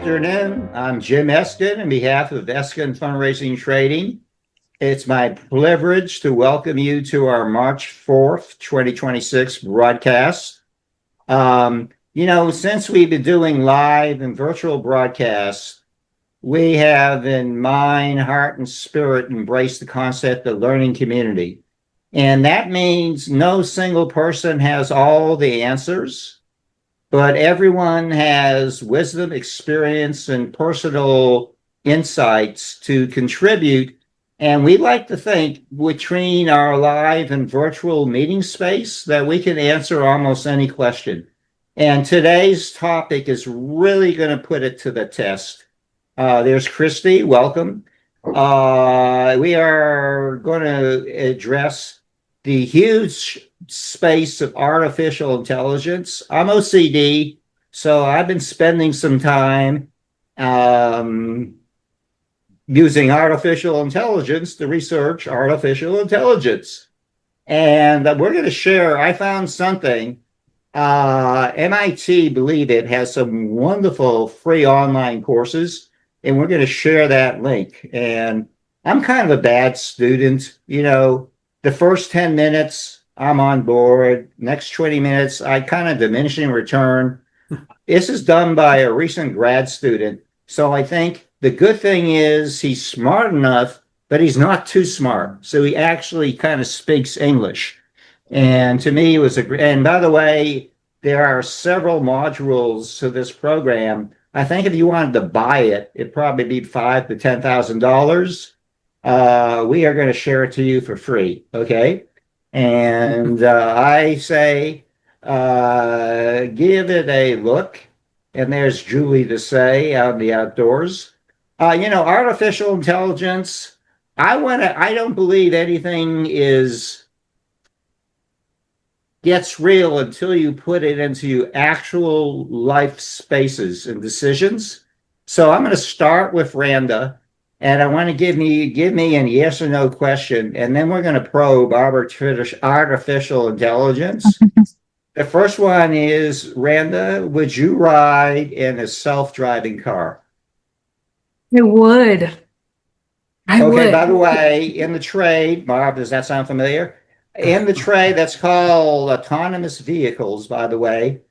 afternoon. I'm Jim Eskin on behalf of Eskin Fundraising Trading. It's my privilege to welcome you to our March 4th, 2026 broadcast. Since we've been doing live and virtual broadcasts, we have in mind, heart, and spirit embraced the concept of learning community. And that means no single person has all the answers, but everyone has wisdom, experience, and personal insights to contribute. And we like to think between our live and virtual meeting space that we can answer almost any question. And today's topic is really going to put it to the test. There's Christy, welcome. We are going to address the huge space of artificial intelligence. I'm OCD, so I've been spending some time using artificial intelligence to research artificial intelligence. And we're going to share, I found something. MIT, believe it, has some wonderful free online courses, and we're going to share that link. And I'm kind of a bad student. The first 10 minutes, I'm on board. Next 20 minutes, I kind of diminishing return. This is done by a recent grad student. So I think the good thing is he's smart enough, but he's not too smart. So he actually kind of speaks English. And to me, it was and by the way, there are several modules to this program. I think if you wanted to buy it, it'd probably be $5,000 to $10,000. We are going to share it to you for free. Okay. And I say, give it a look. And there's Julie to say out in the outdoors. Artificial intelligence. I don't believe anything gets real until you put it into actual life spaces and decisions. So I'm going to start with Randa, and I want to give me an yes or no question, and then we're going to probe artificial intelligence. The first one is, Randa, would you ride in a self-driving car? I would. Okay, by the way, in the trade, Marv, does that sound familiar? In the trade, that's called autonomous vehicles, by the way.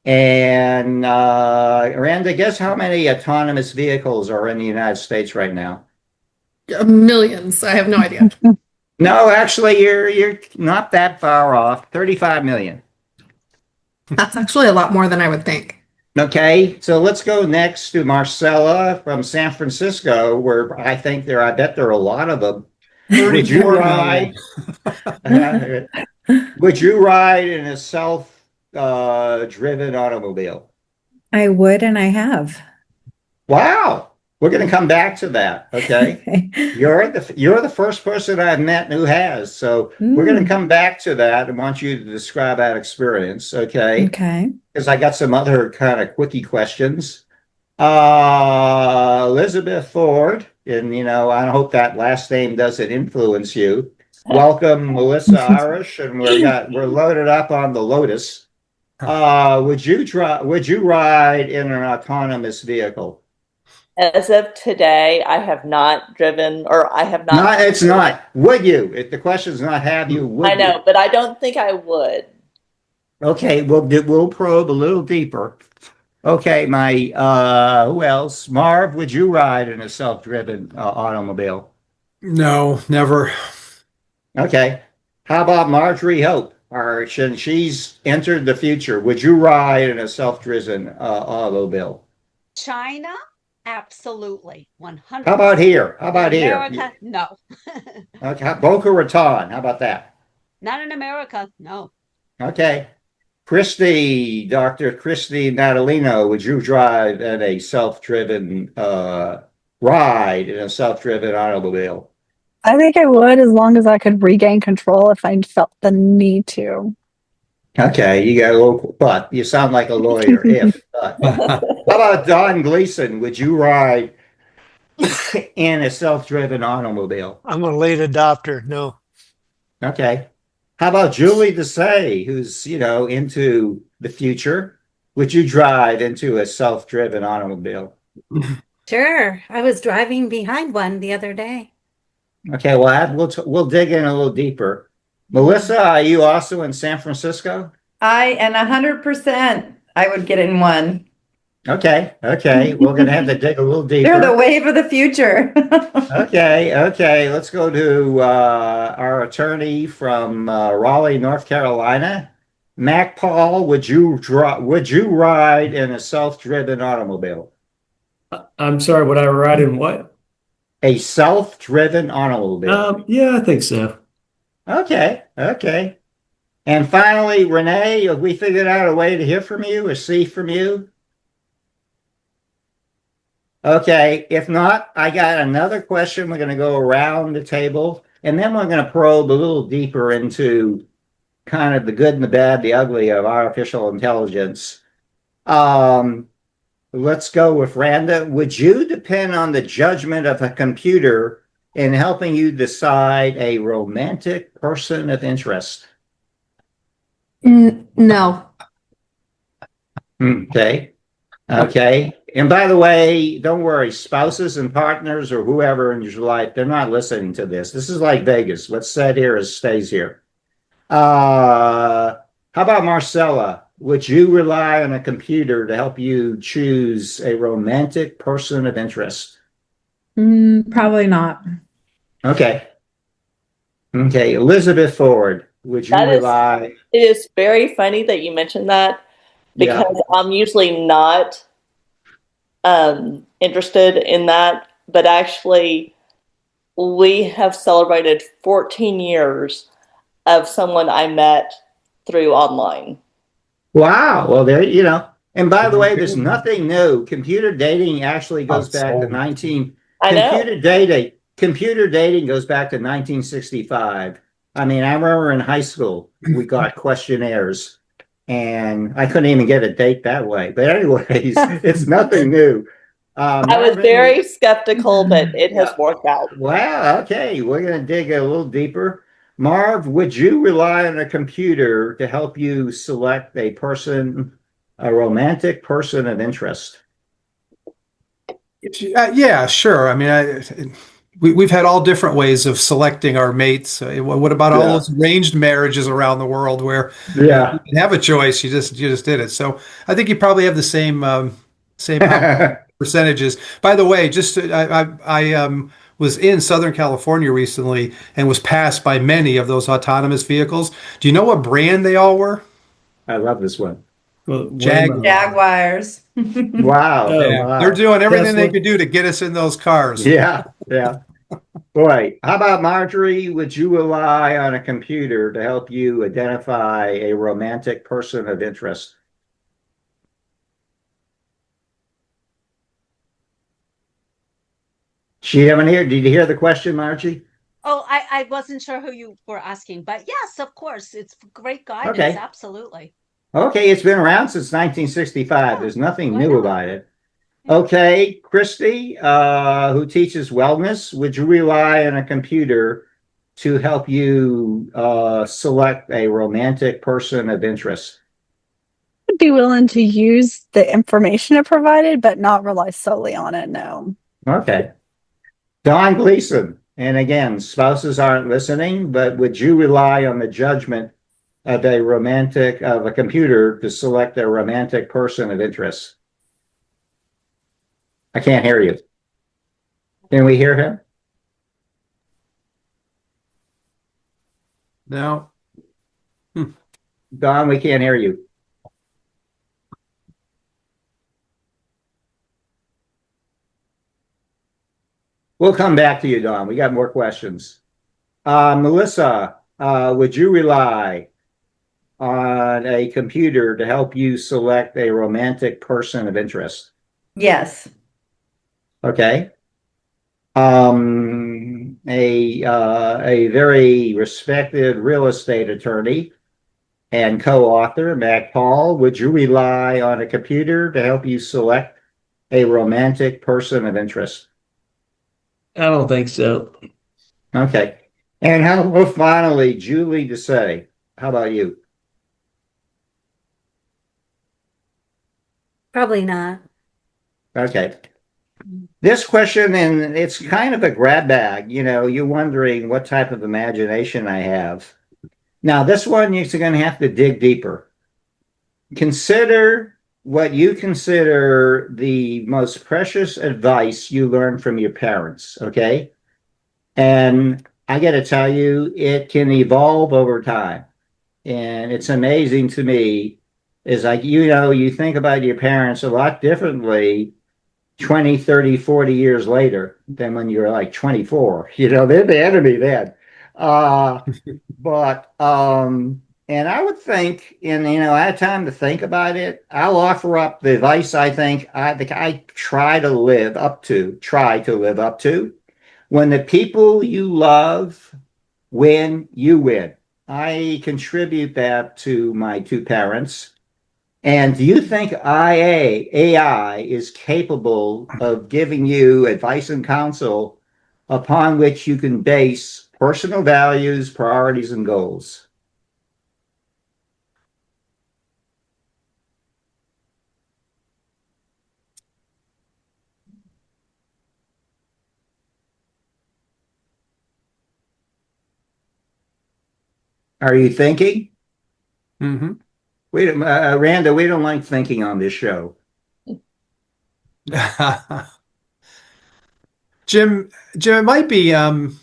And Randa, guess how many autonomous vehicles are in the United States right now? Millions. I have no idea. No, actually, you're not that far off. 35 million. That's actually a lot more than I would think. Okay, so let's go next to Marcella from San Francisco, where I bet there are a lot of them. Would you ride? Would you ride in a self-driven automobile? I would, and I have. Wow. We're going to come back to that. Okay. You're the first person I've met who has. So we're going to come back to that and want you to describe that experience. Okay. Okay. Because I got some other kind of quickie questions. Elizabeth Ford, and I hope that last name doesn't influence you. Welcome, Melissa Irish, and we're loaded up on the Lotus. Would you ride in an autonomous vehicle? As of today, I have not driven, or I have not. No, it's not. Would you? The question is not have you. Would I know, you? but I don't think I would. Okay, we'll probe a little deeper. Okay, who else? Marv, would you ride in a self-driven automobile? No, never. Okay. How about Marjorie Hope? Since she's entered the future, would you ride in a self-driven automobile? China? Absolutely. 100%. How about here? America? No. Okay. Boca Raton. How about that? Not in America. No. Okay. Dr. Christy Natalino, would you drive in a self-driven ride in a self-driven automobile? I think I would, as long as I could regain control if I felt the need to. Okay, you got a little, but you sound like a lawyer. How about Don Gleason? Would you ride in a self-driven automobile? I'm a late adopter. No. Okay. How about Julie Desay, who's into the future? Would you drive into a self-driven automobile? Sure. I was driving behind one the other day. Okay, well, we'll dig in a little deeper. Melissa, are you also in San Francisco? I and 100% I would get in one. Okay, okay. We're gonna have to dig a little They're the deeper. wave of the future. Okay, okay. Let's go to our attorney from Raleigh, North Carolina. Mac Paul, would you ride in a self-driven automobile? I'm sorry, would I ride in what? A self-driven automobile. Yeah, I think so. Okay, okay. And finally, Renee, have we figured out a way to hear from you or see from you? Okay, if not, I got another question. We're going to go around the table and then we're going to probe a little deeper into kind of the good and the bad, the ugly of artificial intelligence. Um, let's go with Randa. Would you depend on the judgment of a computer in helping you decide a romantic person of interest? No. Okay. Okay. And by the way, don't worry, spouses and partners or whoever in your life, they're not listening to this. This is like Vegas. What's said here is stays here. How about Marcella? Would you rely on a computer to help you choose a romantic person of interest? Probably not. Okay. Okay. Elizabeth Ford, would you That is, rely? it is very funny that you mentioned that Yeah. because I'm usually not interested in that, but actually, we have celebrated 14 years of someone I met through online. Wow. Well, and by the way, there's nothing new. Computer dating actually goes back to 19 I know. computer dating goes back to 1965. I mean, I remember in high school we got questionnaires and I couldn't even get a date that way. But anyways, it's nothing new. I was Marvin, very skeptical, but it has yeah. worked out. Wow, okay. We're gonna dig a little deeper. Marv, would you rely on a computer to help you select a romantic person of interest? Yeah, sure. I mean, we've had all different ways of selecting our mates. What about all Yeah. those arranged marriages around the world where you Yeah. didn't have a choice, you just did it. So I think you probably have the same percentages. By the way, I was in Southern California recently and was passed by many of those autonomous vehicles. Do you know what brand they all were? I love this one. Well, Jaguars. Wow. Oh, Yeah, they're Wow. doing everything they Tesla. could do to get us in those cars. Yeah. Yeah. Boy, how about Marjorie? Would you rely on a computer to help you identify a romantic person of interest? Did you hear the question, Margie? Oh, I wasn't sure who you were asking, but yes, of course. It's great guidance. Okay. Absolutely. Okay, it's been around since 1965. Yeah, There's nothing why new not? about it. Yeah. Okay, Christy, who teaches wellness, would you rely on a computer to help you select a romantic person of interest? I'd be willing to use the information it provided, but not rely solely on it. No. Okay. Don Gleason, and again, spouses aren't listening, but would you rely on the judgment of a computer to select a romantic person of interest? I can't hear you. Can we hear him? No. Don, we can't hear you. We'll come back to you, Don. We got more questions. Melissa, would you rely on a computer to help you select a romantic person of interest? Yes. Okay. A very respected real estate attorney and co-author, Mac Paul, would you rely on a computer to help you select a romantic person of interest? I don't think so. Okay. And finally, Julie Desay, how about you? Probably not. Okay. This question, and it's kind of a grab bag, you're wondering what type of imagination I have. Now, this one, you're going to have to dig deeper. Consider what you consider the most precious advice you learned from your parents, okay? And I got to tell you, it can evolve over time. And it's amazing to me is like, you think about your parents a lot differently 20, 30, 40 years later than when you're like 24. They're the enemy then. Uh, and I would think, and I had time to think about it. I'll offer up the advice I try to live up to. When the people you love win, you win. I contribute that to my two parents. And do you think AI is capable of giving you advice and counsel upon which you can base personal values, priorities, and goals? Are you thinking? Mm-hmm. Randa, we don't like thinking on this show. Jim, it might be, and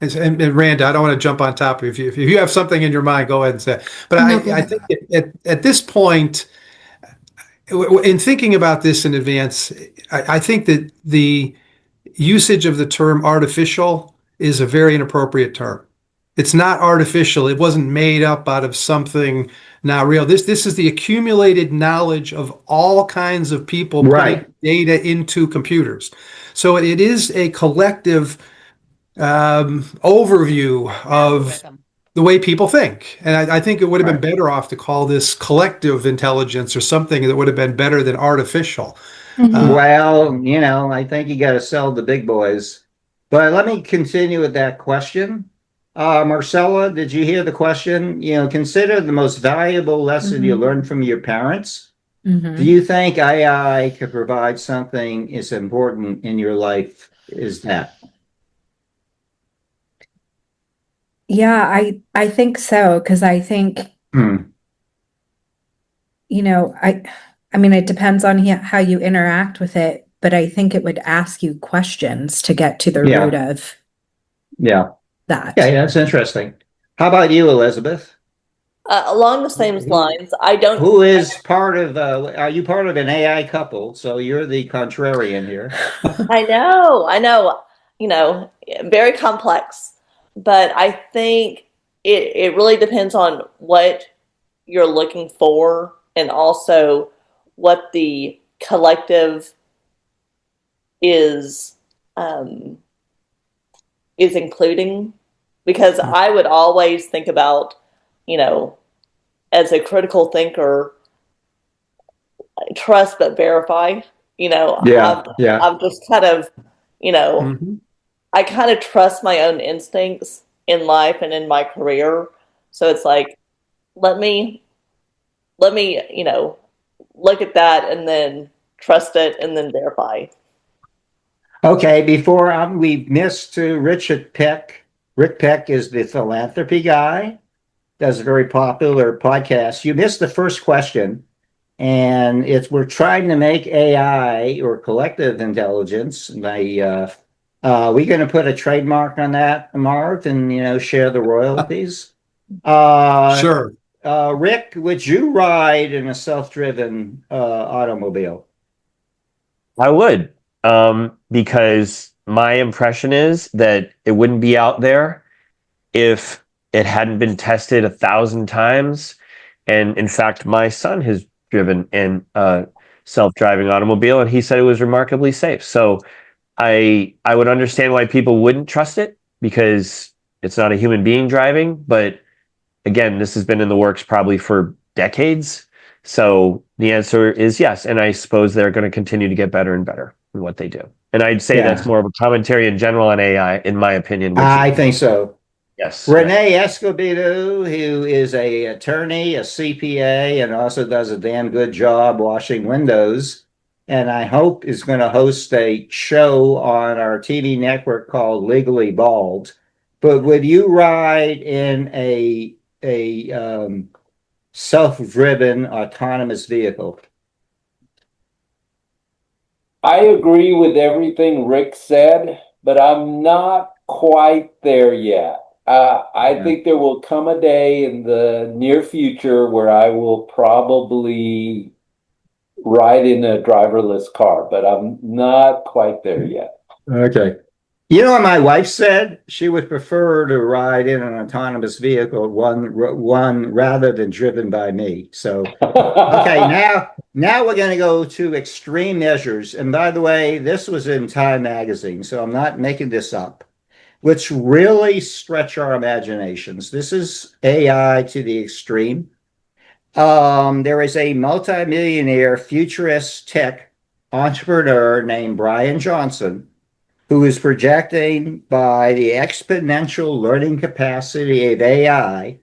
Randa, I don't want to jump on top of you. If you have something in your mind, go ahead and say it. But No, I think at this point, in thinking about this in advance, I think that the usage of the term artificial is a very inappropriate term. It's not artificial. It wasn't made up out of something not real. This is the accumulated knowledge of all kinds of people Right. putting data into computers. So it is a collective overview of Algorithm. the way people think. And I think it would have been Right. better off to call this collective intelligence or something that would have been better than artificial. Mhm. Well, I think you got to sell the big boys. But let me continue with that question. Marcella, did you hear the question? Consider the most valuable lesson you Mhm. learned from your parents. Do Mhm. you think AI could provide something as important in your life as that? Yeah, I think so, because I think, Hmm. I mean, it depends on how you interact with it, but I think it would ask you questions to get to the root Yeah. of Yeah. that. Okay, that's interesting. How about you, Elizabeth? Along the same Who, lines, I don't. who is part of, are you part of an AI couple? So you're the contrarian here. I know, very complex, but I think it really depends on what you're looking for and also what the collective is um, is including. Because I would always think about, you know, as a critical thinker, trust but verify. You know, Yeah, yeah, I've just kind of, you know, Mhm. I kind of trust my own instincts in life and in my career. So it's like, let me, look at that and then trust it and then verify. Okay, before we missed to Richard Peck. Rick Peck is the philanthropy guy, does a very popular podcast. You missed the first question, and it's we're trying to make AI or collective intelligence. We going to put a trademark on that, Marv, and share the royalties. Uh, Sure. Rick, would you ride in a self-driven automobile? I would, because my impression is that it wouldn't be out there if it hadn't been tested 1,000 times. And in fact, my son has driven in a self-driving automobile, and he said it was remarkably safe. So I would understand why people wouldn't trust it because it's not a human being driving. But again, this has been in the works probably for decades. So the answer is yes. And I suppose they're going to continue to get better and better in what they do. And I'd say that's Yeah, more of a commentary in general on AI, in my opinion, which I think so. yes, right. Renee Escobedo, who is a attorney, a CPA, and also does a damn good job washing windows. and I hope is going to host a show on our TV network called Legally Bald. But would you ride in a self-driven autonomous vehicle? I agree with everything Rick said, but I'm not quite there yet. I think there will come a day in the near future where I will probably ride in a driverless car, but I'm not quite there yet. Okay. You know what my wife said? She would prefer to ride in an autonomous vehicle, one rather than driven by me. So, okay, now we're going to go to extreme measures. And by the way, this was in Time magazine, so I'm not making this up. Let's really stretch our imaginations. This is AI to the extreme. There is a multimillionaire futurist tech entrepreneur named Brian Johnson who is projecting by the exponential learning capacity of AI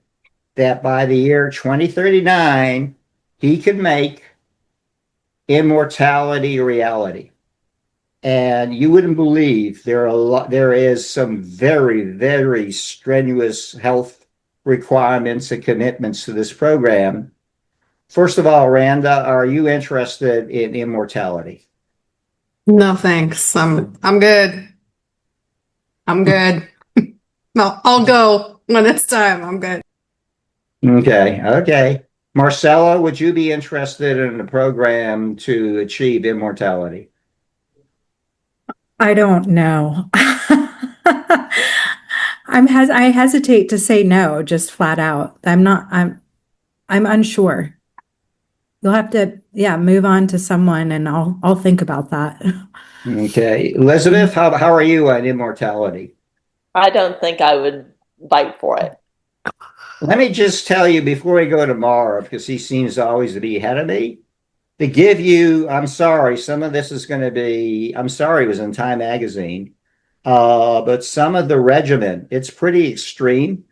that by the year 2039, he can make immortality a reality. And you wouldn't believe there is some very, very strenuous health requirements and commitments to this program. First of all, Randa, are you interested in immortality? No, thanks. I'm good. I'm good. No, I'll go when it's time. I'm good. Okay. Marcella, would you be interested in a program to achieve immortality? I don't know. I hesitate to say no, just flat out. I'm unsure. You'll have to, move on to someone and I'll think about that. Okay. Elizabeth, how are you on immortality? I don't think I would bite for it. Let me just tell you before we go to Mara, because he seems always to be ahead of me, to give you, I'm sorry, some of this is going to be, I'm sorry, it was in Time magazine, but some of the regimen, it's pretty extreme.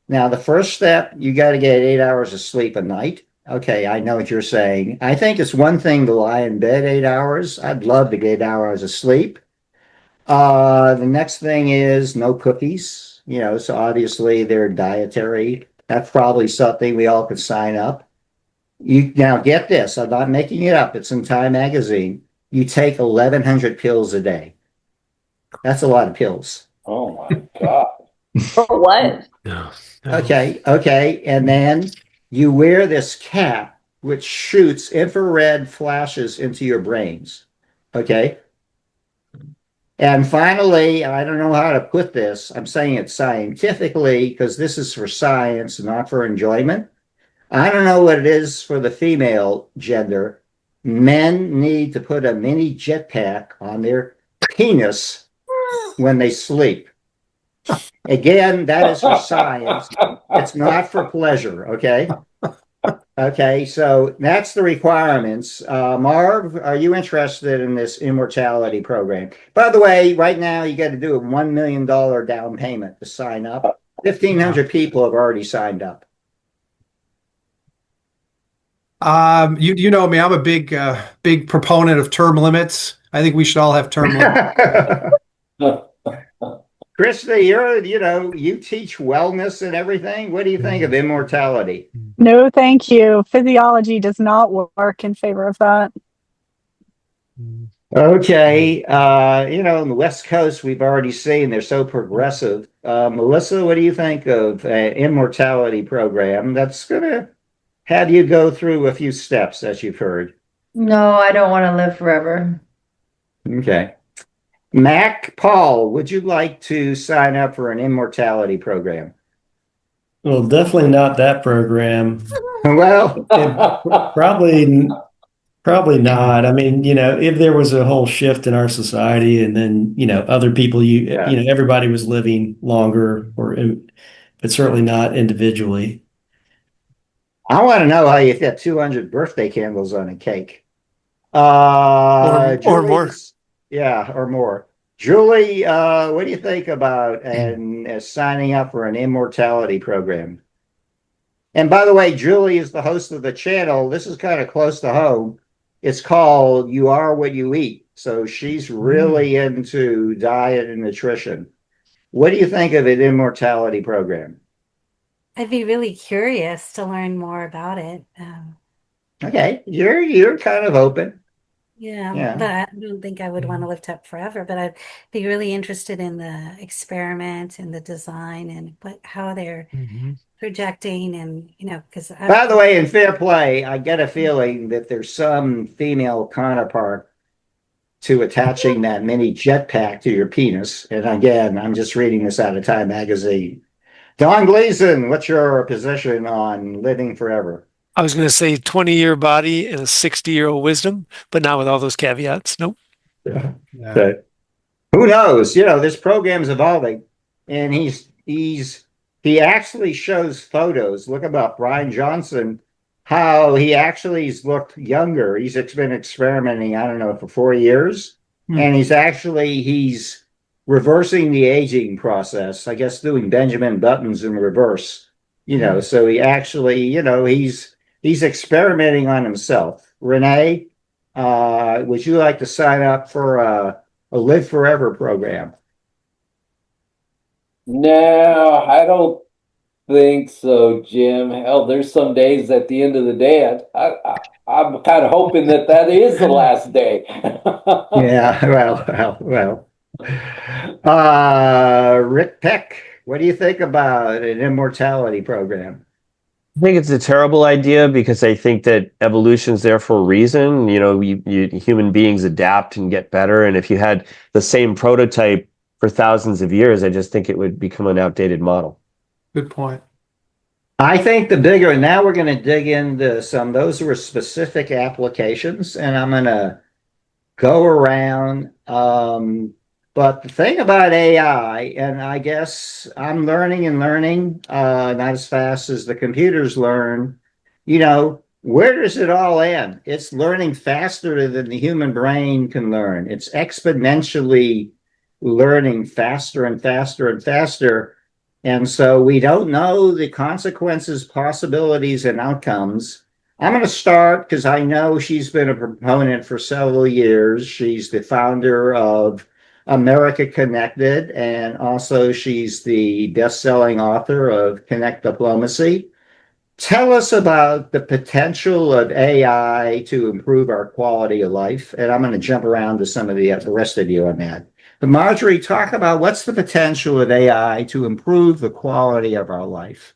Now, the first step, you got to get 8 hours of sleep a night. Okay, I know what you're saying. I think it's one thing to lie in bed 8 hours. I'd love to get 8 hours of sleep. The next thing is no cookies, so obviously they're dietary. That's probably something we all could sign up. You now get this, I'm not making it up. It's in Time magazine. You take 1,100 pills a day. That's a lot of pills. Oh my God. For what? No. Okay. And then you wear this cap which shoots infrared flashes into your brains. Okay. And finally, I don't know how to put this. I'm saying it scientifically because this is for science, not for enjoyment. I don't know what it is for the female gender. Men need to put a mini jetpack on their penis when they sleep. Again, that is for science. It's not for pleasure, okay? Okay, so that's the requirements. Marv, are you interested in this immortality program? By the way, right now you got to do a $1 million down payment to sign up. 1,500 people have already signed up. You know me, I'm a big proponent of term limits. I think we should all have term limits. Krista, you teach wellness and everything. What do you think of immortality? No, thank you. Physiology does not work in favor of that. Okay. In the West Coast, we've already seen they're so progressive. Melissa, what do you think of an immortality program that's going to have you go through a few steps, as you've heard? No, I don't want to live forever. Okay. Mac, Paul, would you like to sign up for an immortality program? Well, definitely not that program. Well, Probably not. I mean, if there was a whole shift in our society and then, other people, everybody was living longer but certainly not individually. I want to know how you fit 200 birthday candles on a cake. Or more. Yeah, or more. Julie, what do you think about signing up for an immortality program? And by the way, Julie is the host of the channel. This is kind of close to home. It's called You Are What You Eat. So she's really into diet and nutrition. What do you think of an immortality program? I'd be really curious to learn more about it. Okay, you're kind of open. Yeah, Yeah. but I don't think I would want to live up forever. But I'd be really interested in the experiment and the design and how they're projecting, and because By the way, in fair play, I get a feeling that there's some female counterpart to attaching that mini jetpack to your penis. And again, I'm just reading this out of Time magazine. Don Gleason, what's your position on living forever? I was going to say 20-year body and a 60-year-old wisdom, but not with all those caveats. Nope. Yeah. But who knows? This program's evolving, and he actually shows photos. Look about Brian Johnson, how he actually's looked younger. He's been experimenting, I don't know, for 4 years, and he's reversing the aging process. I guess doing Benjamin Buttons in reverse. So he actually, he's experimenting on himself. Renee, would you like to sign up for a Live Forever program? No, I don't think so, Jim. Hell, there's some days at the end of the day, I'm kind of hoping that is the last day. Yeah, well. Rick Peck, what do you think about an immortality program? I think it's a terrible idea because I think that evolution's there for a reason. Human beings adapt and get better. And if you had the same prototype for thousands of years, I just think it would become an outdated model. Good point. I think now we're going to dig into those were specific applications, and I'm going to go around. But the thing about AI, and I guess I'm learning, not as fast as the computers learn, where does it all end? It's learning faster than the human brain can learn. It's exponentially learning faster and faster and faster. And so we don't know the consequences, possibilities, and outcomes. I'm going to start because I know she's been a proponent for several years. She's the founder of America Connected, and also she's the best-selling author of Connect Diplomacy. Tell us about the potential of AI to improve our quality of life. And I'm going to jump around to some of the rest of you on that. But Marjorie, talk about what's the potential of AI to improve the quality of our life.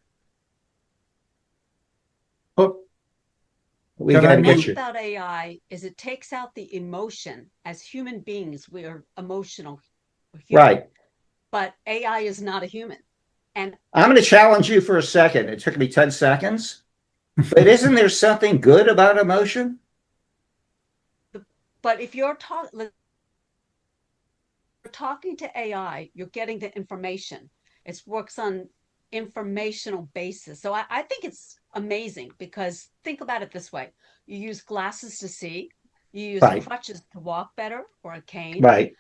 We got to get you. About AI is it takes out the emotion. As human beings, we are emotional. Right. But AI is not a human. And I'm going to challenge you for a second. It took me 10 seconds. But isn't there something good about emotion? But if you're talking to AI, you're getting the information. It works on informational basis. So I think it's amazing because think about it this way. You use glasses to see, you use crutches to walk better, or a cane. Right.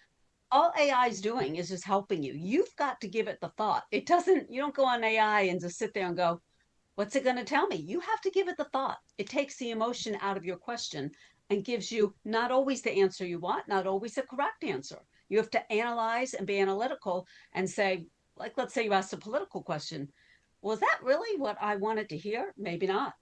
All AI is doing is just helping you. You've got to give it the thought. You don't go on AI and just sit there and go, what's it going to tell me? You have to give it the thought. It takes the emotion out of your question and gives you not always the answer you want, not always the correct answer. You have to analyze and be analytical and say, like, let's say you asked a political question. Was that really what I wanted to hear? Maybe not.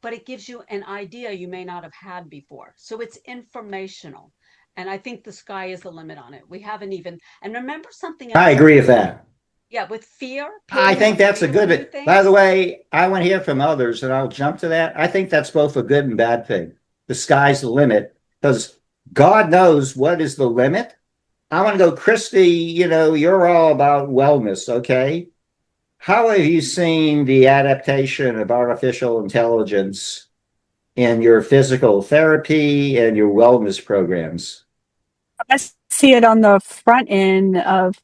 But it gives you an idea you may not have had before. So it's informational. And I think the sky is the limit on it. We haven't even, and remember something else. I agree with that. Yeah, with fear. I think that's a good, by the way, I want to hear from others and I'll jump to that. I think that's both a good and bad thing. The sky's the limit because God knows what is the limit. I want to go, Christy, you're all about wellness, okay? How have you seen the adaptation of artificial intelligence in your physical therapy and your wellness programs? I see it on the front end of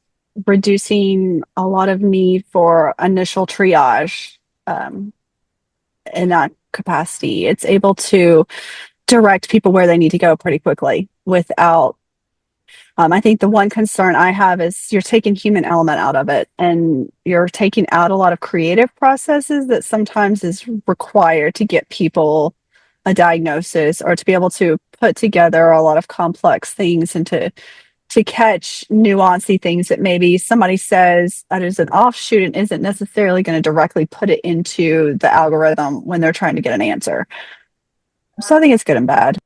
reducing a lot of need for initial triage in that capacity. It's able to direct people where they need to go pretty quickly without I think the one concern I have is you're taking human element out of it and you're taking out a lot of creative processes that sometimes is required to get people a diagnosis or to be able to put together a lot of complex things and to catch nuancy things that maybe somebody says that is an offshoot and isn't necessarily going to directly put it into the algorithm when they're trying to get an answer. So I think it's good and bad.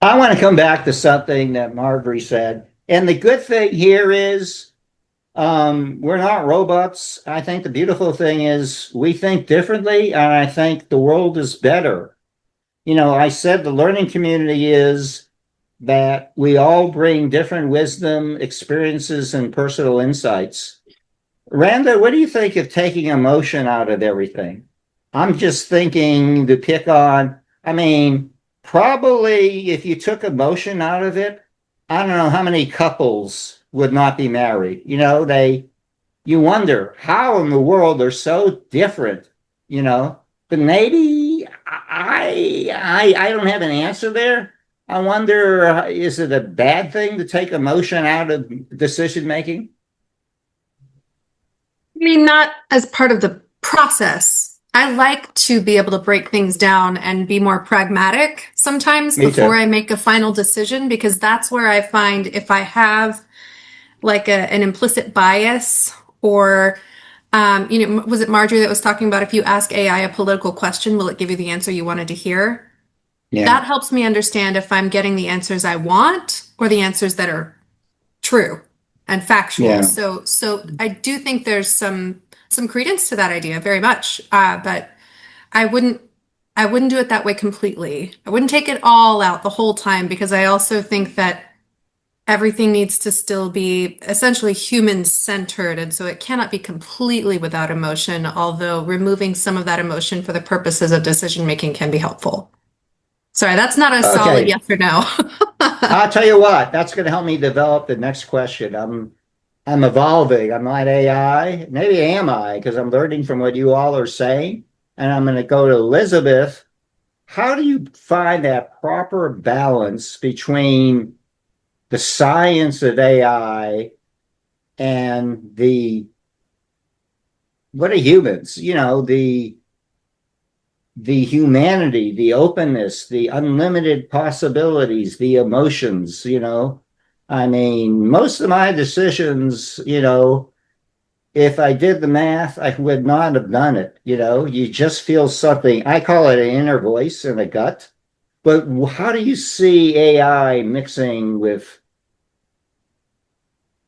I want to come back to something that Marjorie said. And the good thing here is we're not robots. I think the beautiful thing is we think differently, and I think the world is better. I said the learning community is that we all bring different wisdom, experiences, and personal insights. Randa, what do you think of taking emotion out of everything? I'm just thinking to pick on, probably if you took emotion out of it, I don't know how many couples would not be married. You wonder how in the world they're so different, but maybe I don't have an answer there. I wonder, is it a bad thing to take emotion out of decision making? Not as part of the process. I like to be able to break things down and be more pragmatic sometimes before I make a final decision, because that's where I find if I have like an implicit bias or, was it Marjorie that was talking about if you ask AI a political question, will it give you the answer you wanted to hear? Yeah. That helps me understand if I'm getting the answers I want or the answers that are true and factual. Yeah. So I do think there's some credence to that idea, very much. But I wouldn't do it that way completely. I wouldn't take it all out the whole time, because I also think that everything needs to still be essentially human-centered, and so it cannot be completely without emotion, although removing some of that emotion for the purposes of decision-making can be helpful. Sorry, that's not a solid yes or no. I'll tell you what, that's going to help me develop the next question. I'm evolving. I'm not AI. Maybe am I, because I'm learning from what you all are saying. And I'm going to go to Elizabeth. How do you find that proper balance between the science of AI and what are humans? The humanity, the openness, the unlimited possibilities, the emotions, most of my decisions, if I did the math, I would not have done it. You just feel something. I call it an inner voice in the gut. But how do you see AI mixing with,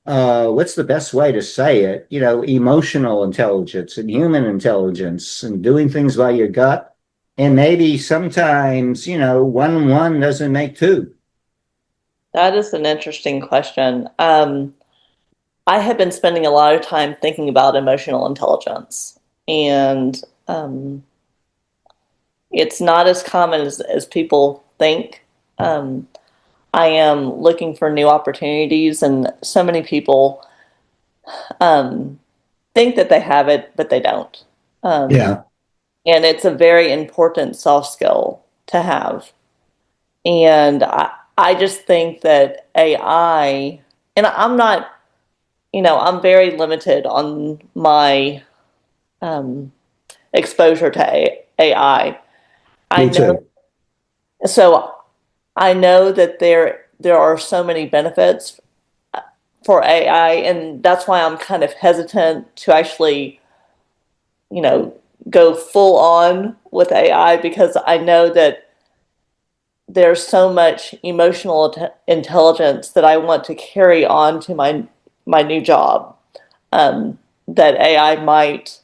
what's the best way to say it? Emotional intelligence and human intelligence and doing things by your gut. And maybe sometimes, 1 and 1 doesn't make 2. That is an interesting question. I have been spending a lot of time thinking about emotional intelligence, and it's not as common as people think. I am looking for new opportunities, and so many people think that they have it, but they don't. Yeah. And it's a very important soft skill to have. And I just think that AI, and I'm not, I'm very limited on my exposure to AI. Me too. So I know that there are so many benefits for AI, and that's why I'm kind of hesitant to actually, go full on with AI, because I know that there's so much emotional intelligence that I want to carry on to my new job, that AI might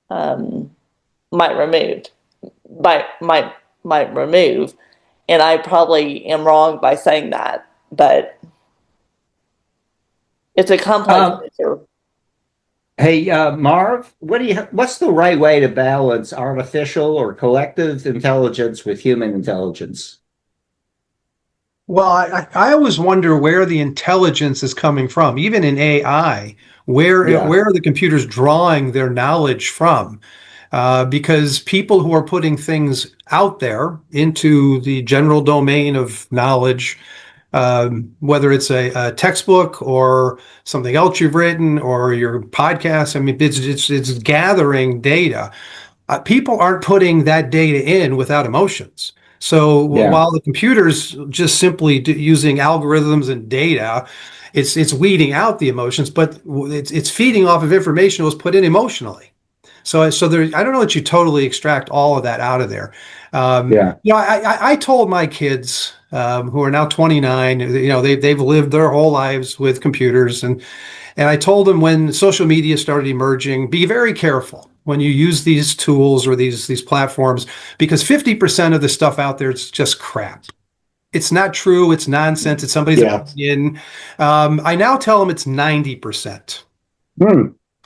remove, might remove, and I probably am wrong by saying that, but it's a complex picture. Hey, Marv, what's the right way to balance artificial or collective intelligence with human intelligence? Well, I always wonder where the intelligence is coming from, even in AI. Where are the computers drawing their knowledge from? Because people who are putting things out there into the general domain of knowledge, whether it's a textbook or something else you've written or your podcast, it's gathering data. People aren't putting that data in without emotions. So Yeah. while the computer's just simply using algorithms and data, it's weeding out the emotions, but it's feeding off of information that was put in emotionally. So there, I don't know that you totally extract all of that out of there. Yeah. I told my kids who are now 29, they've lived their whole lives with computers, and I told them when social media started emerging, be very careful when you use these tools or these platforms, because 50% of the stuff out there is just crap. It's not true. It's nonsense. It's somebody's opinion. I now tell them it's 90%.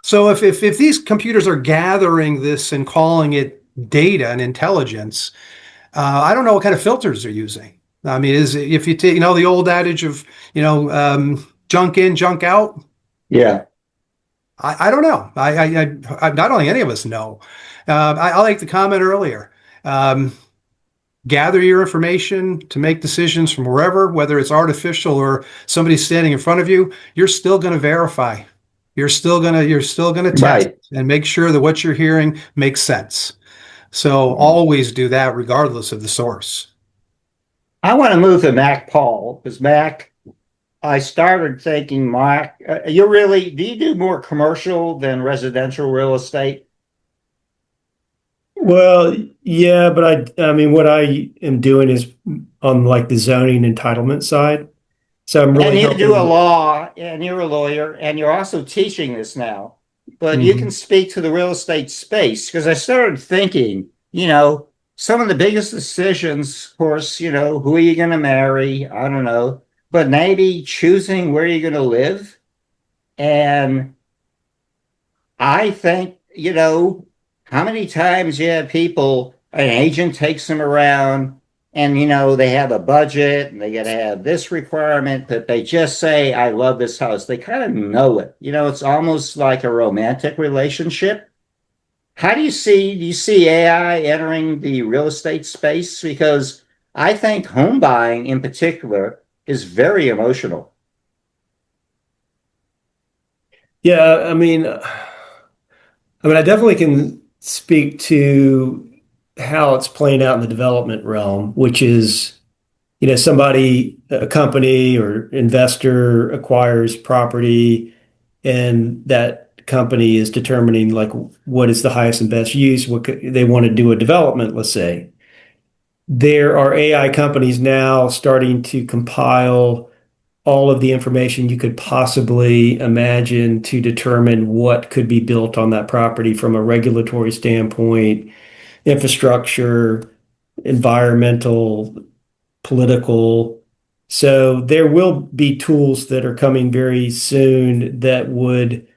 So if these computers are gathering this and calling it data and intelligence, I don't know what kind of filters they're using. I mean, if you take, the old adage of, junk in, junk out. Yeah. I don't know. I don't think any of us know. I like the comment earlier. Gather your information to make decisions from wherever, whether it's artificial or somebody standing in front of you. You're still going to verify. You're still gonna test and make sure that what you're hearing makes sense. So always do that, regardless of the source. I want to move to Mac Paul, because Mac, I started thinking, Mac, do you do more commercial than residential real estate? Well, yeah, but I mean, what I am doing is on like the zoning entitlement side. So I'm really And you do a helping. law, and you're a lawyer, and you're also teaching this now. But you can speak to the real estate space, because I started thinking, some of the biggest decisions, of course, who are you going to marry? I don't know. But maybe choosing where you're going to live. And I think, how many times you have people, an agent takes them around and, they have a budget and they got to have this requirement, but they just say, I love this house. They kind of know it. It's almost like a romantic relationship. Do you see AI entering the real estate space? Because I think home buying in particular is very emotional. Yeah, I definitely can speak to how it's playing out in the development realm, which is, a company or investor acquires property, and that company is determining like what is the highest and best use. They want to do a development, let's say. There are AI companies now starting to compile all of the information you could possibly imagine to determine what could be built on that property from a regulatory standpoint, infrastructure, environmental, political. So there will be tools that are coming very soon that would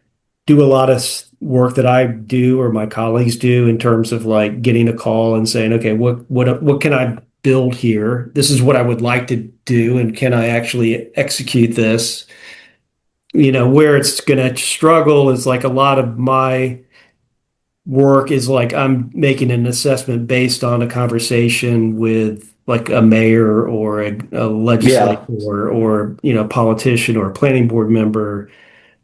do a lot of work that I do or my colleagues do in terms of like getting a call and saying, okay, what can I build here? This is what I would like to do, and can I actually execute this? Where it's going to struggle is like a lot of my work is like I'm making an assessment based on a conversation with like a mayor or a legislator or politician or a planning board member.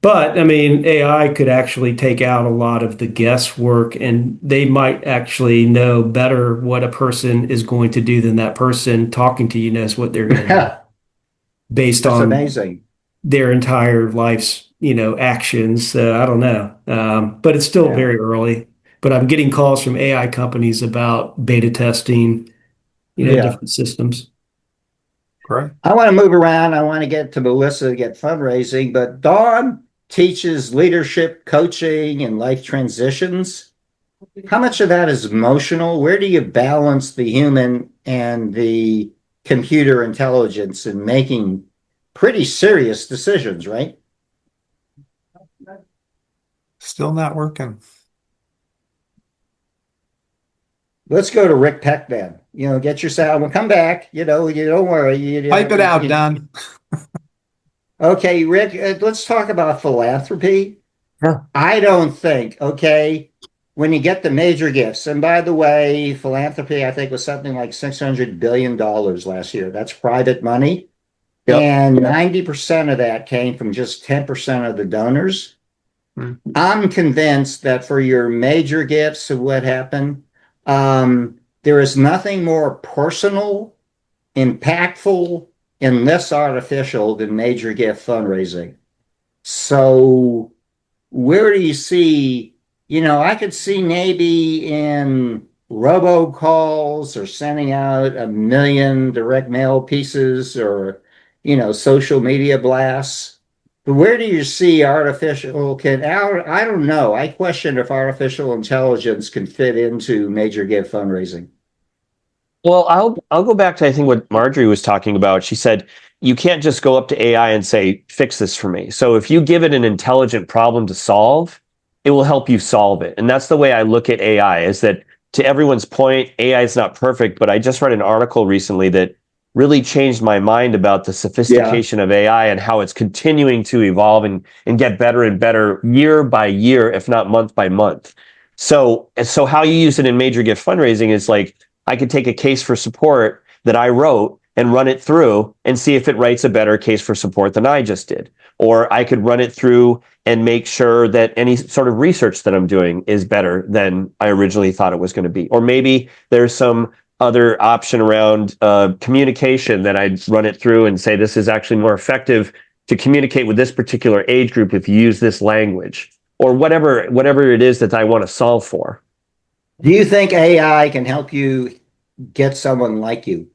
But I mean, AI could actually take out a lot of the guesswork, and they might actually know better what a person is going to do than that person talking to you knows what they're going to do based That's on amazing. their entire life's, actions. I don't know. But it's still very early. But I'm getting calls from AI companies about beta testing, different systems. Correct. I want to move around. I want to get to Melissa to get fundraising, but Dawn teaches leadership, coaching, and life transitions. How much of that is emotional? Where do you balance the human and the computer intelligence in making pretty serious decisions, right? Still not working. Let's go to Rick Peck then. Get your sound. We'll come back. You don't worry. Pipe it out, Don. Okay, Rick, let's talk about philanthropy. Sure. I don't think, when you get the major gifts, and by the way, philanthropy, I think, was something like $600 billion last year. That's private money. Yep. And 90% of that came from just 10% of the donors. I'm convinced that for your major gifts of what happened, there is nothing more personal, impactful, and less artificial than major gift fundraising. So where do you see, I could see maybe in robocalls or sending out 1 million direct mail pieces or, social media blasts. But where do you see I don't know. I question if artificial intelligence can fit into major gift fundraising. Well, I'll go back to I think what Marjorie was talking about. She said you can't just go up to AI and say, fix this for me. So if you give it an intelligent problem to solve, it will help you solve it. And that's the way I look at AI, is that to everyone's point, AI is not perfect, but I just read an article recently that really changed my mind about the sophistication of AI and how it's continuing to evolve and get better and better year by year, if not month by month. So how you use it in major gift fundraising is like, I could take a case for support that I wrote and run it through and see if it writes a better case for support than I just did. Or I could run it through and make sure that any sort of research that I'm doing is better than I originally thought it was going to be. Or maybe there's some other option around communication that I'd run it through and say, this is actually more effective to communicate with this particular age group if you use this language, or whatever it is that I want to solve for. Do you think AI can help you get someone like you?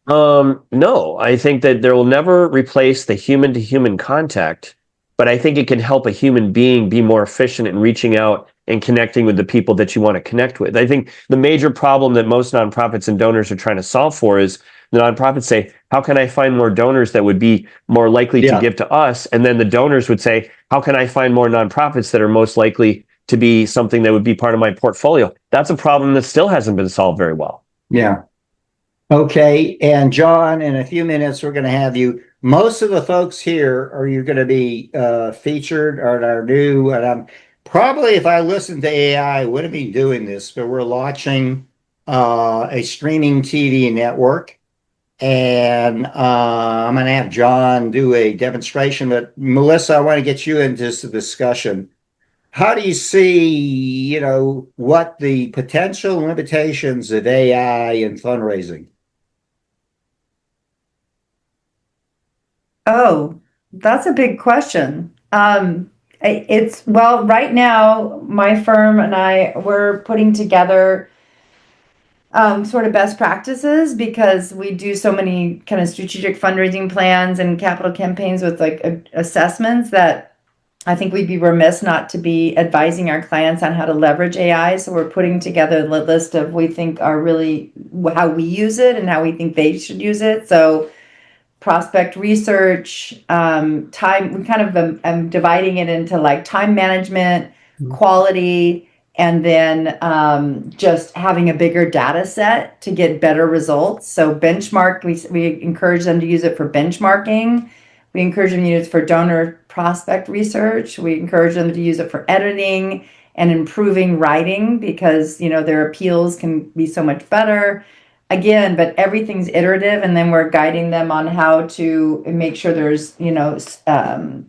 No, I think that there will never replace the human to human contact, but I think it can help a human being be more efficient in reaching out and connecting with the people that you want to connect with. I think the major problem that most nonprofits and donors are trying to solve for is the nonprofits say, how can I find more donors that would be more likely to give to us? And then the donors would say, how can I find more nonprofits that are most likely to be something that would be part of my portfolio? That's a problem that still hasn't been solved very well. Yeah. Okay. And John, in a few minutes, we're going to have you. Most of the folks here are you going to be featured on our new, and I'm probably, if I listened to AI, I wouldn't be doing this, but we're launching a streaming TV network. And I'm going to have John do a demonstration. But Melissa, I want to get you into this discussion. How do you see, what the potential limitations of AI in fundraising? Oh, that's a big question. Well, right now, my firm and we're putting together sort of best practices because we do so many kind of strategic fundraising plans and capital campaigns with assessments that I think we'd be remiss not to be advising our clients on how to leverage AI. So we're putting together the list of we think are really how we use it and how we think they should use it. So prospect research, time, we kind of am dividing it into like time management, quality, and then just having a bigger data set to get better results. So benchmark, we encourage them to use it for benchmarking. We encourage them to use it for donor prospect research. We encourage them to use it for editing and improving writing because, their appeals can be so much better. Again, but everything's iterative, and then we're guiding them on how to make sure there's,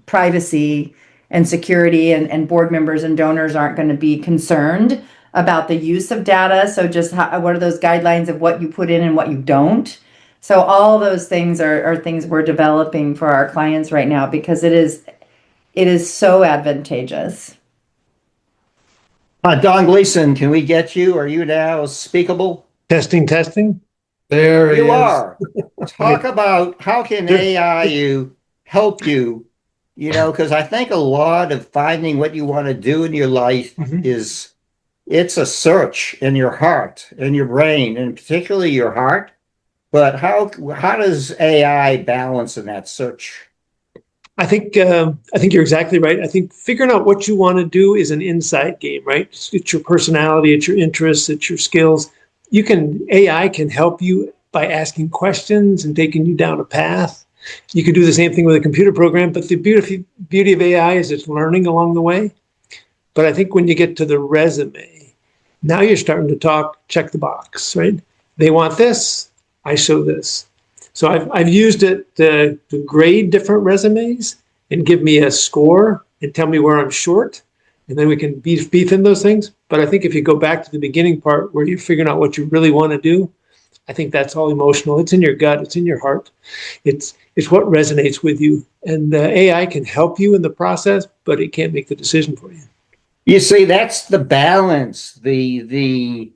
privacy and security, and board members and donors aren't going to be concerned about the use of data. So just what are those guidelines of what you put in and what you don't? So all those things are things we're developing for our clients right now because it is so advantageous. Don Gleason, can we get you? Are you now speakable? Testing. There he You is. are. Talk about how can AI help you, because I think a lot of finding what you want to do in your life it's a search in your heart, in your brain, and particularly your heart. But how does AI balance in that search? I think you're exactly right. I think figuring out what you want to do is an inside game, right? It's your personality, it's your interests, it's your skills. AI can help you by asking questions and taking you down a path. You could do the same thing with a computer program, but the beauty of AI is it's learning along the way. But I think when you get to the resume, now you're starting to check the box, right? They want this, I show this. So I've used it to grade different resumes and give me a score and tell me where I'm short. and then we can beef in those things. But I think if you go back to the beginning part where you're figuring out what you really want to do, I think that's all emotional. It's in your gut. It's in your heart. It's what resonates with you. And AI can help you in the process, but it can't make the decision for you. You see, that's the balance, the the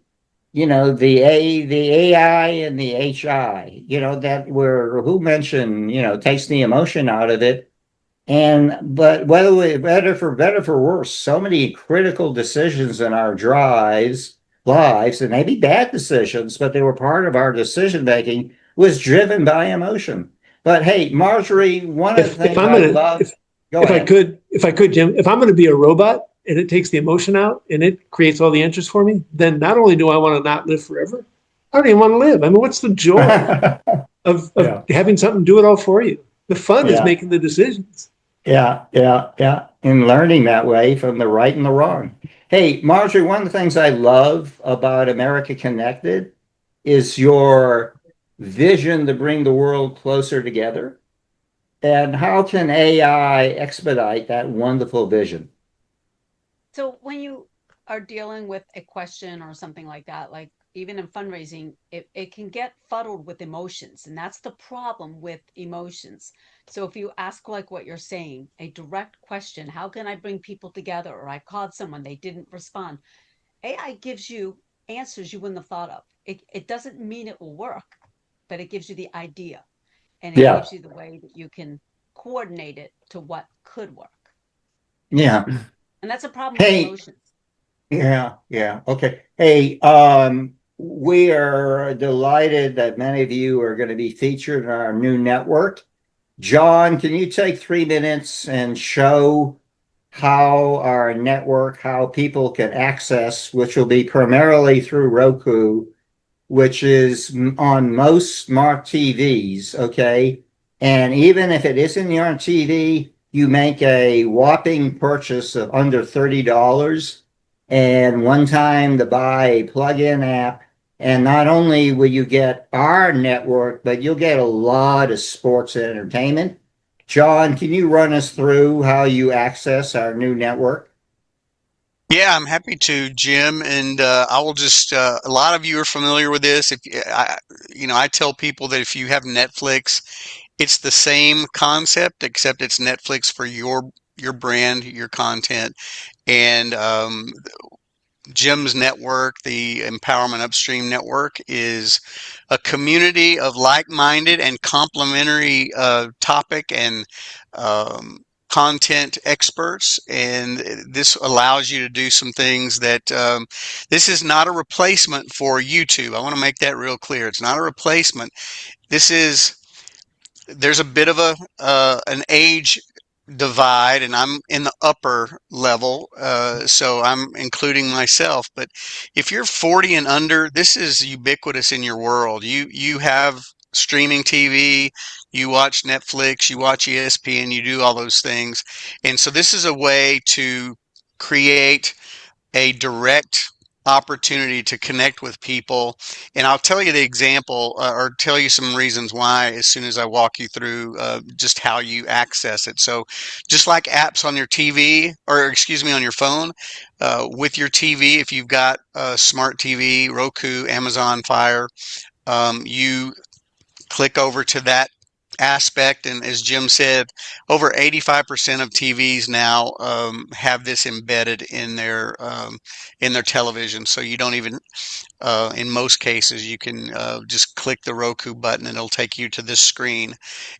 AI and the HI, that where who mentioned, takes the emotion out of it. And but whether better for worse, so many critical decisions in our lives, and maybe bad decisions, but they were part of our decision making, was driven by emotion. But hey, Marjorie, one of the If things I'm I gonna love, go if I ahead. could, Jim, if I'm going to be a robot and it takes the emotion out and it creates all the interest for me, then not only do I want to not live forever, I don't even want to live. I mean, what's the joy of Yeah, having something do it all for you? The fun is yeah, making the decisions. yeah. And learning that way from the right and the wrong. Hey, Marjorie, one of the things I love about America Connected is your vision to bring the world closer together. And how can AI expedite that wonderful vision? So when you are dealing with a question or something like that, like even in fundraising, it can get fuddled with emotions. And that's the problem with emotions. So if you ask like what you're saying, a direct question, how can I bring people together? Or I called someone, they didn't respond. AI gives you answers you wouldn't have thought of. It doesn't mean it will work, but it gives you the idea and it Yeah. gives you the way that you can coordinate it to what could work. Yeah. And that's a problem with Hey, emotions. yeah. Okay. Hey, we are delighted that many of you are going to be featured in our new network. John, can you take 3 minutes and show how our network, how people can access, which will be primarily through Roku, which is on most smart TVs, okay? And even if it isn't your TV, you make a whopping purchase of under $30 and one time to buy a plug-in app. And not only will you get our network, but you'll get a lot of sports and entertainment. John, can you run us through how you access our new network? Yeah, I'm happy to, Jim, and I will just. A lot of you are familiar with this. I tell people that if you have Netflix, it's the same concept, except it's Netflix for your brand, your content, and Jim's network, the Empowerment Upstream Network, is a community of like-minded and complementary topic and um, content experts. And this allows you to do some things that this is not a replacement for YouTube. I want to make that real clear. It's not a replacement. This is there's a bit of an age divide, and I'm in the upper level, so I'm including myself. But if you're 40 and under, this is ubiquitous in your world. You have streaming TV, you watch Netflix, you watch ESPN, you do all those things, and so this is a way to create a direct opportunity to connect with people. And I'll tell you the example or tell you some reasons why as soon as I walk you through just how you access it. So just like apps on your TV, or excuse me, on your phone, with your TV, if you've got a smart TV, Roku, Amazon Fire, you click over to that aspect. And as Jim said, over 85% of TVs now have this embedded in their television. So you don't even, in most cases, you can just click the Roku button and it'll take you to this screen.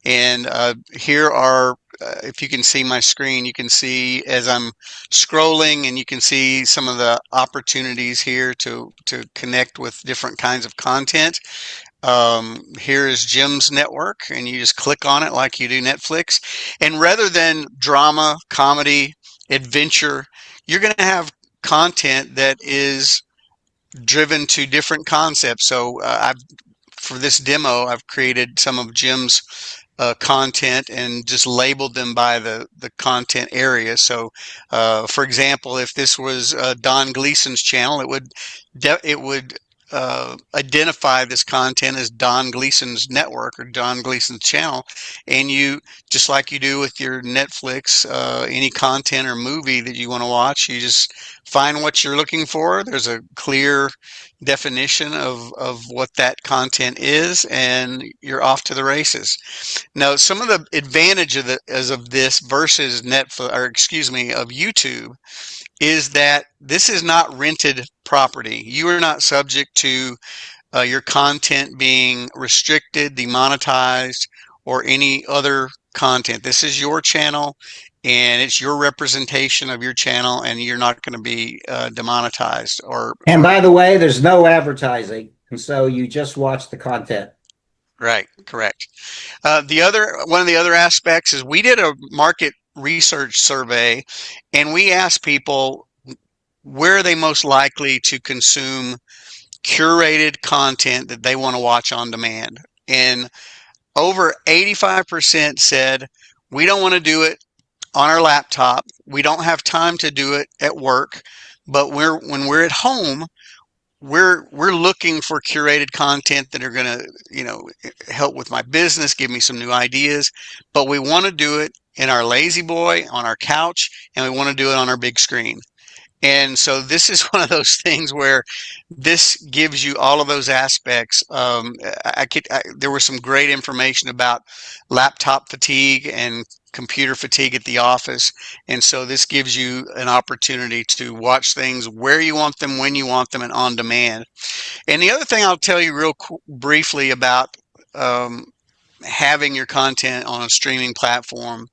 And here are, if you can see my screen, you can see as I'm scrolling, and you can see some of the opportunities here to connect with different kinds of content. Here is Jim's network, and you just click on it like you do Netflix. And rather than drama, comedy, adventure, you're going to have content that is driven to different concepts. So for this demo, I've created some of Jim's content and just labeled them by the content area. So, for example, if this was Don Gleason's channel, it would identify this content as Don Gleason's network or Don Gleason's channel, and you, just like you do with your Netflix, any content or movie that you want to watch, you just find what you're looking for. There's a clear definition of what that content is, and you're off to the races. Now, some of the advantage of this versus Netflix, or excuse me, of YouTube, is that this is not rented property. You are not subject to your content being restricted, demonetized, or any other content. This is your channel, and it's your representation of your channel, and you're not going to be demonetized. And by the way, there's no advertising, and so you just watch the content. Right, correct. One of the other aspects is we did a market research survey, and we asked people where are they most likely to consume curated content that they want to watch on demand. And over 85% said we don't want to do it on our laptop. We don't have time to do it at work, but when we're at home, we're looking for curated content that are going to, help with my business, give me some new ideas, but we want to do it in our lazy boy on our couch, and we want to do it on our big screen. And so this is one of those things where this gives you all of those aspects. There was some great information about laptop fatigue and computer fatigue at the office. And so this gives you an opportunity to watch things where you want them, when you want them, and on demand. And the other thing I'll tell you briefly about having your content on a streaming platform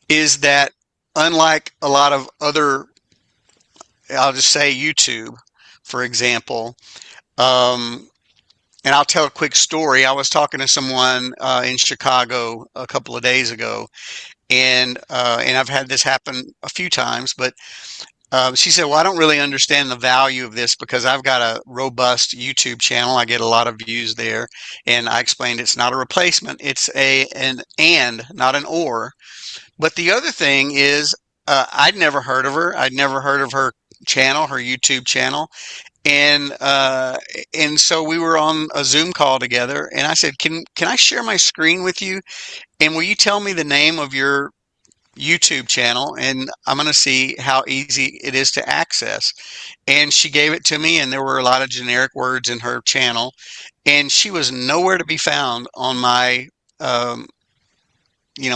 is that unlike a lot of other, I'll just say YouTube, for example, and I'll tell a quick story. I was talking to someone in Chicago a couple of days ago, and I've had this happen a few times, but she said, well, I don't really understand the value of this because I've got a robust YouTube channel. I get a lot of views there. And I explained it's not a replacement. It's an and, not an or. But the other thing is I'd never heard of her. I'd never heard of her channel, her YouTube channel. And so we were on a Zoom call together, and I said, can I share my screen with you? And will you tell me the name of your YouTube channel, and I'm going to see how easy it is to access. And she gave it to me, and there were a lot of generic words in her channel, and she was nowhere to be found on my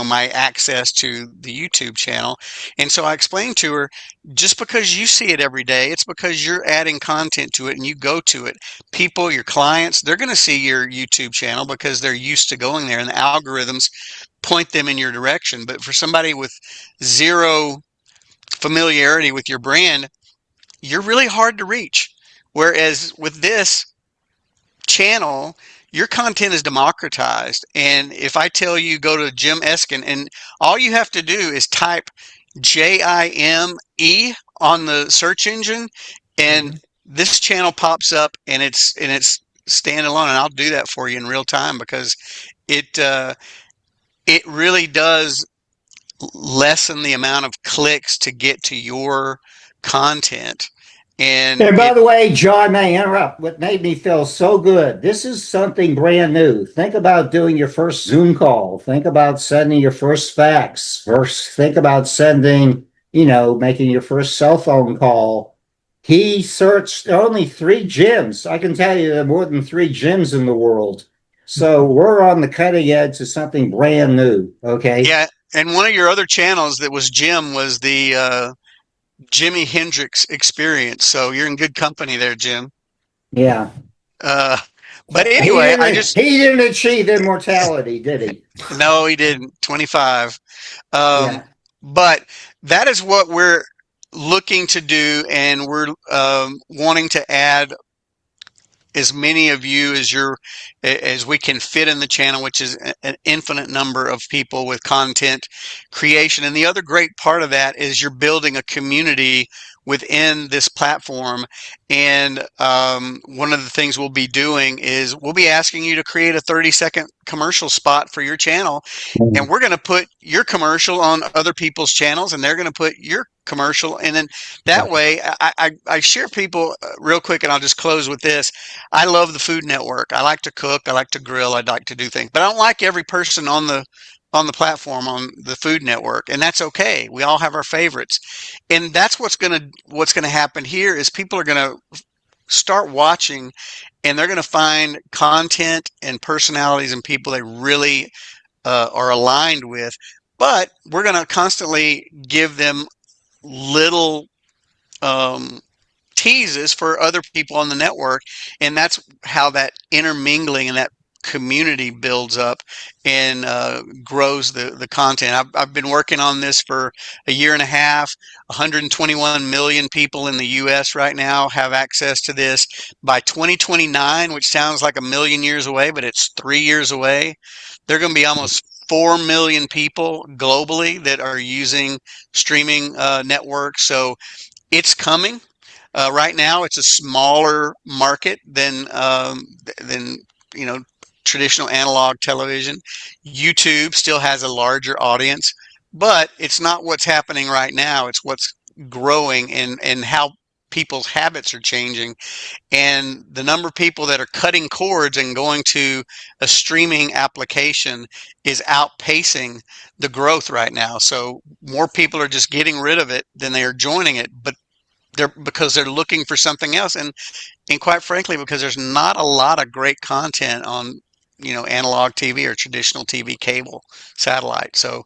my access to the YouTube channel. And so I explained to her, just because you see it every day, it's because you're adding content to it and you go to it. People, your clients, they're going to see your YouTube channel because they're used to going there, and the algorithms point them in your direction. But for somebody with zero familiarity with your brand, you're really hard to reach. Whereas with this channel, your content is democratized. And if I tell you go to Jim Eskin, and all you have to do is type JIME on the search engine, and this channel pops up, and it's standalone. And I'll do that for you in real time because it really does lessen the amount of clicks to get to your content. And by the way, John, may I interrupt? What made me feel so good, this is something brand new. Think about doing your first Zoom call. Think about sending your first fax. Think about sending, making your first cell phone call. He searched only 3 gyms. I can tell you there are more than 3 gyms in the world. So we're on the cutting edge of something brand new. Okay. Yeah. And one of your other channels that was Jim was the Jimi Hendrix Experience. So you're in good company there, Jim. Yeah. But anyway, he didn't achieve immortality, did he? No, he didn't. 25. Yeah. But that is what we're looking to do, and we're wanting to add as many of you as we can fit in the channel, which is an infinite number of people with content creation. And the other great part of that is you're building a community within this platform. And one of the things we'll be doing is we'll be asking you to create a 30-second commercial spot for your channel. And we're going to put your commercial on other people's channels, and they're going to put your commercial. And then that way, I share people real quick, and I'll just close with this. I love the Food Network. I like to cook. I like to grill. I like to do things. But I don't like every person on the platform on the Food Network, and that's okay. We all have our favorites, and that's what's gonna happen here is people are gonna start watching, and they're gonna find content and personalities and people they really are aligned with. But we're gonna constantly give them little teases for other people on the network, and that's how that intermingling and that community builds up and grows the content. I've been working on this for a year and a half. 121 million people in the US right now have access to this. By 2029, which sounds like a million years away, but it's 3 years away, there are going to be almost 4 million people globally that are using streaming networks. So it's coming. Right now, it's a smaller market than traditional analog television. YouTube still has a larger audience, but it's not what's happening right now. It's what's growing and how people's habits are changing. And the number of people that are cutting cords and going to a streaming application is outpacing the growth right now. So more people are just getting rid of it than they are joining it, but because they're looking for something else, and quite frankly, because there's not a lot of great content on analog TV or traditional TV, cable, satellite. So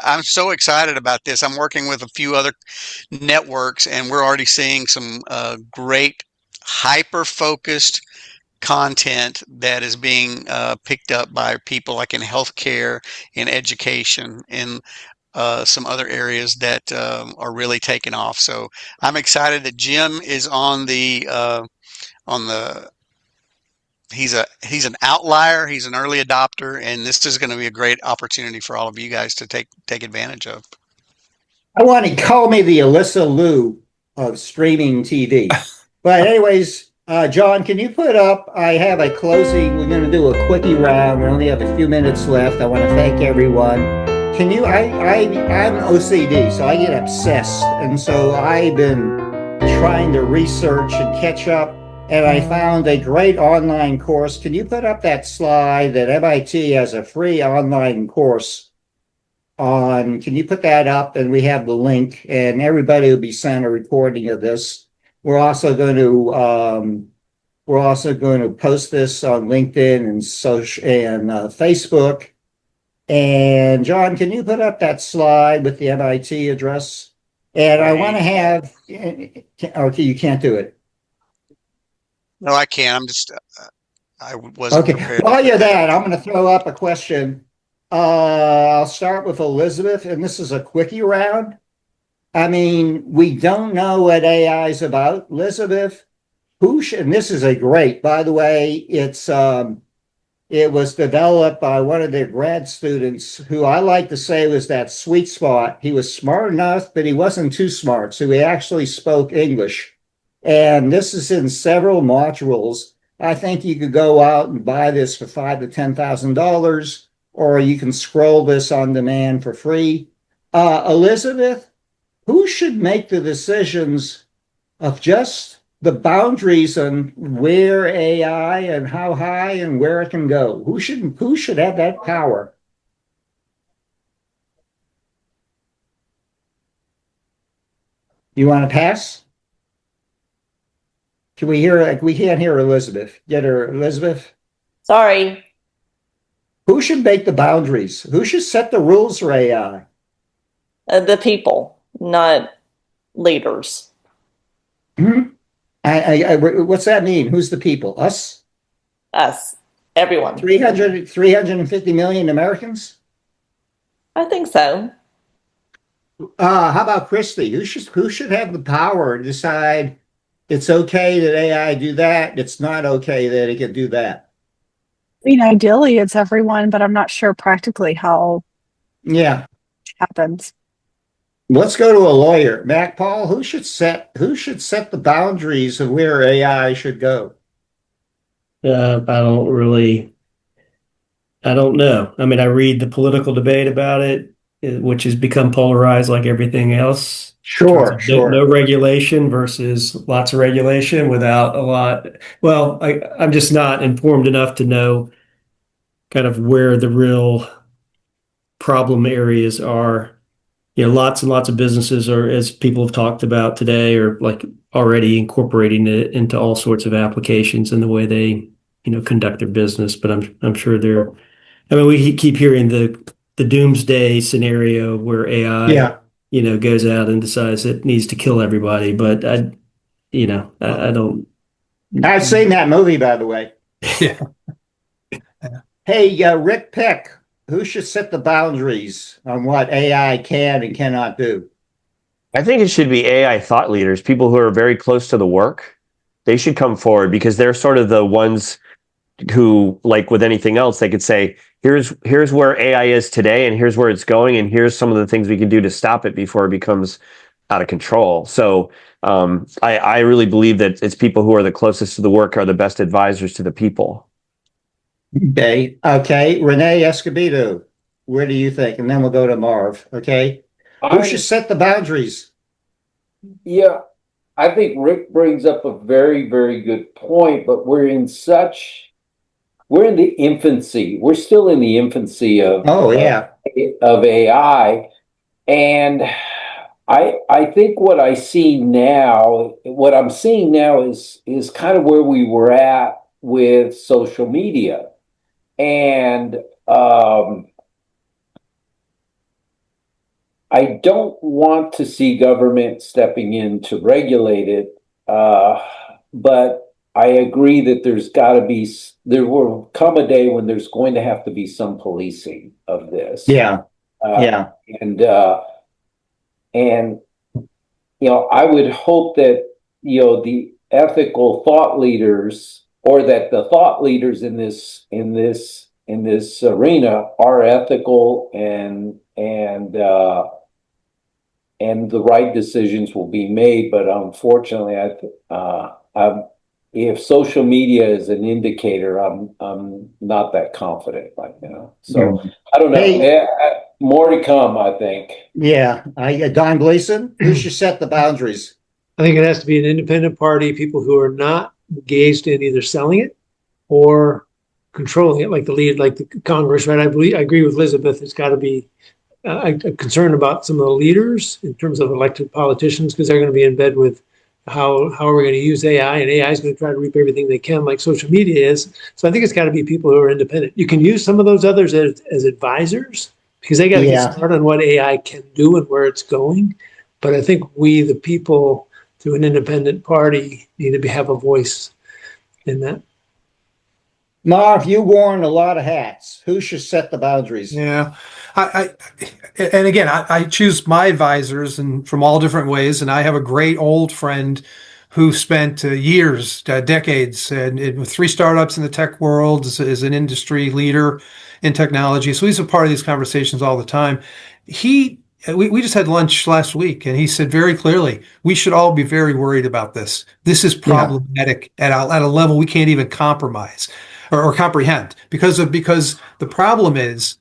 I'm so excited about this. I'm working with a few other networks, and we're already seeing some great hyper focused content that is being picked up by people like in healthcare, in education, in some other areas that are really taking off. So I'm excited that Jim is on the he's an outlier. He's an early adopter, and this is going to be a great opportunity for all of you guys to take advantage of. I want to call me the Alyssa Liu of streaming TV. But anyways, John, can you put up, I have a closing, we're going to do a quickie round. We only have a few minutes left. I want to thank everyone. Can you, I'm OCD, so I get obsessed. And so I've been trying to research and catch up, and I found a great online course. Can you put up that slide that MIT has a free online course on, can you put that up? And we have the link, and everybody will be sent a recording of this. We're also going to post this on LinkedIn and social and Facebook. And John, can you put up that slide with the MIT address? And I want to have, okay, you can't do it. No, I can't. I'm just, I wasn't okay. prepared. While you're that, I'm going to throw up a question. I'll start with Elizabeth, and this is a quickie round. I mean, we don't know what AI is about. Elizabeth, and this is a great, by the way, it was developed by one of their grad students who I like to say was that sweet spot. He was smart enough, but he wasn't too smart. So he actually spoke English. And this is in several modules. I think you could go out and buy this for $5,000 to $10,000, or you can scroll this on demand for free. Elizabeth, who should make the decisions of just the boundaries on where AI and how high and where it can go? Who should have that power? You want to pass? Can we hear? We can't hear Elizabeth. Get her, Elizabeth. Sorry. Who should make the boundaries? Who should set the rules for AI? The people, not leaders. Hmm? What's that mean? Who's the people? Us? Us. Everyone. 350 million Americans? I think so. How about Christy? Who should have the power to decide it's okay that AI do that, it's not okay that it can do that? I mean, ideally it's everyone, but I'm not sure practically how Yeah. it happens. Let's go to a lawyer. Mac Paul, who should set the boundaries of where AI should go? I don't know. I mean, I read the political debate about it, which has become polarized like everything else. In terms Sure, of no sure. regulation versus lots of regulation without a lot. Well, I'm just not informed enough to know kind of where the real problem areas are. Lots and lots of businesses are, as people have talked about today, are like already incorporating it into all sorts of applications in the way they, conduct their business. But I'm sure they're. I mean, we keep hearing the doomsday scenario where AI, Yeah. goes out and decides it needs to kill everybody. But I don't. I've seen that movie, by the way. Yeah. Hey, Rick Pick, who should set the boundaries on what AI can and cannot do? I think it should be AI thought leaders, people who are very close to the work. They should come forward because they're sort of the ones who, like with anything else, they could say, here's where AI is today, and here's where it's going, and here's some of the things we can do to stop it before it becomes out of control. So I really believe that it's people who are the closest to the work are the best advisors to the people. Okay. Okay. Renee Escobedo, where do you think? And then we'll go to Marv. Okay. Who should set the boundaries? Yeah, I think Rick brings up a very, very good point, but we're in the infancy. We're still in the infancy of yeah. of AI. And I think what I'm seeing now is kind of where we were at with social media. And I don't want to see government stepping in to regulate it, but I agree that there will come a day when there's going to have to be some policing of this. Yeah. Yeah. And I would hope that the ethical thought leaders, or that the thought leaders in this arena are ethical, and the right decisions will be made. But unfortunately, if social media is an indicator, I'm not that confident right now. So I don't know. Hey, More to come, I think. yeah. Don Gleason, who should set the boundaries? I think it has to be an independent party, people who are not engaged in either selling it or controlling it, like the Congress, right? I agree with Elizabeth. It's got to be a concern about some of the leaders in terms of elected politicians, because they're going to be in bed with how are we going to use AI, and AI is going to try to reap everything they can, like social media is. So I think it's got to be people who are independent. You can use some of those others as advisors, because they got to get started on what AI can do and where it's going. But I think we, the people, through an independent party, need to have a voice in that. Marv, you worn a lot of hats. Who should set the boundaries? Yeah. And again, I choose my advisors and from all different ways. And I have a great old friend who spent years, decades, and with 3 startups in the tech world, is an industry leader in technology. So he's a part of these conversations all the time. We just had lunch last week, and he said very clearly, we should all be very worried about this. This is problematic at a level we can't even compromise or comprehend, because the problem is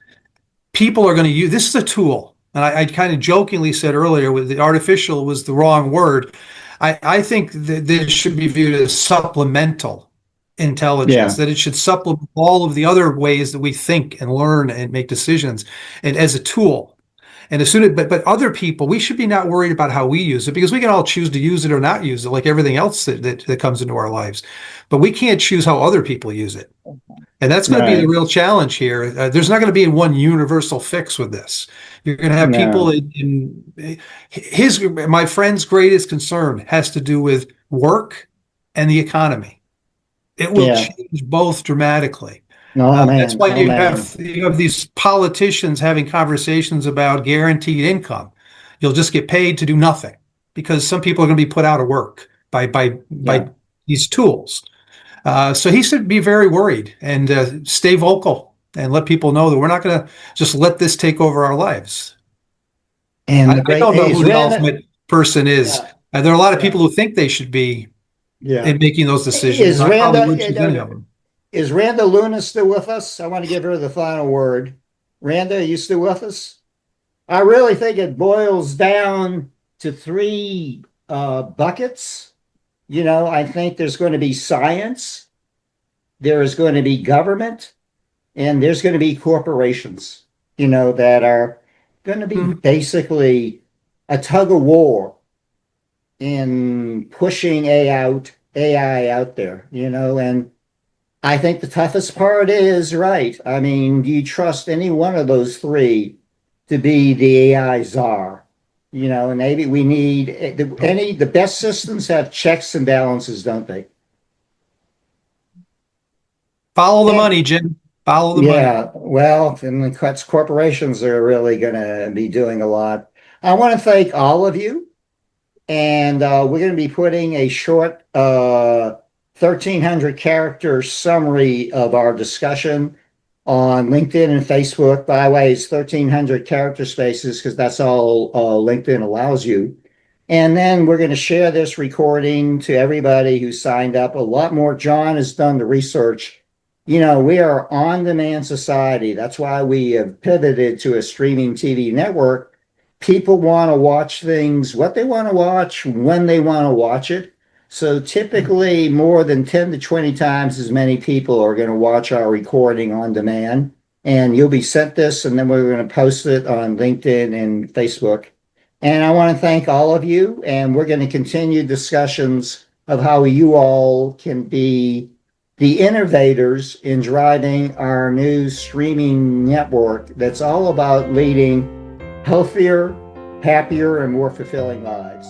people are going to use this is a tool. And I kind of jokingly said earlier with the artificial was the wrong word. I think that this should be viewed as supplemental intelligence, that it should supplement all of the other ways that we think and learn and make decisions, and as a tool. And but other people, we should be not worried about how we use it, because we can all choose to use it or not use it, like everything else that comes into our lives. But we can't choose how other people use it. And that's going to be the real challenge here. There's not going to be one universal fix with this. You're going to have people my friend's greatest concern has to do with work and the economy. It will change both dramatically. That's why you have these politicians having conversations about guaranteed income. You'll just get paid to do nothing, because some people are going to be put out of work by these tools. So he should be very worried and stay vocal and let people know that we're not going to just let this take over our lives. And I, the I great don't know is who the Randa, ultimate person is. yeah, There are a lot of yeah, people who think they should be yeah. in making those decisions. Is I probably Randa, wouldn't choose any of them. is Randa Luna still with us? I want to give her the final word. Randa, are you still with us? I really think it boils down to three buckets. You know, I think there's going to be science, there is going to be government, and there's going to be corporations, you know, that are going to be basically a tug of war in pushing AI out there, you know, and I think the toughest part is right. I mean, do you trust any one of those three to be the AI czar? You know, and maybe we need the best systems have checks and balances, don't they? Follow the And money, Jim. Follow the money. yeah, well, and the cuts corporations are really going to be doing a lot. I want to thank all of you. And we're going to be putting a short 1,300 character summary of our discussion on LinkedIn and Facebook. By the way, it's 1,300 character spaces because that's all LinkedIn allows you. And then we're going to share this recording to everybody who signed up. A lot more. John has done the research. You know, we are on-demand society. That's why we have pivoted to a streaming TV network. People want to watch things, what they want to watch, when they want to watch it. So typically more than 10 to 20 times as many people are going to watch our recording on demand. And you'll be sent this, and then we're going to post it on LinkedIn and Facebook. And I want to thank all of you, and we're going to continue discussions of how you all can be the innovators in driving our new streaming network that's all about leading healthier, happier, and more fulfilling lives.